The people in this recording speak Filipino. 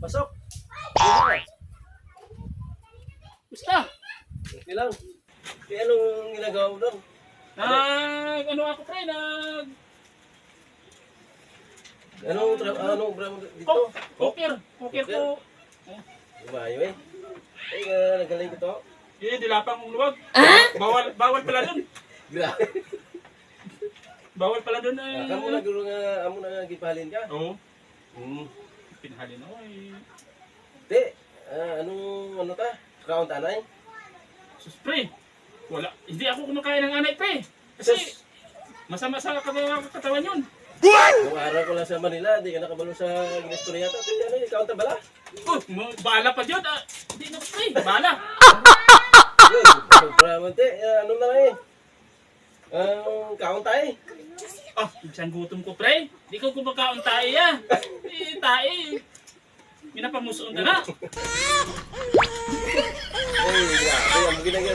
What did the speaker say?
Pasok. Hindi Basta. okay lang. Kaya anong ginagawa mo doon? Ano ako pre, Anong bramo dito? poker ko. Lumayo eh. Ay, nagaling ko to. Dilapang kong luwag. Bawal pala dun. Grabe. Bawal pala dun Kamu na guro nga, amo na gipahalin ka? Oo. Pinahalin Pinahalin ako eh. Te, ano ta? Crown tanay? Sus pre, wala. Hindi ako kumakain ng anay pre. Kasi masama sa katawan yun. Nung araw ko lang sa Manila, di ka nakabalo sa Ginestorya yata. Ano, ikaw ang tabala? Bahala pa dyan. Hindi na pre, bahala. Yun, sobrang te. Ano na lang eh. Kaon tayo. Isang gutom ko pre. Di ko kumakaon tayo ya. Tayo. Minapamusoon ka na. Ay, grabe. Ang ginagawa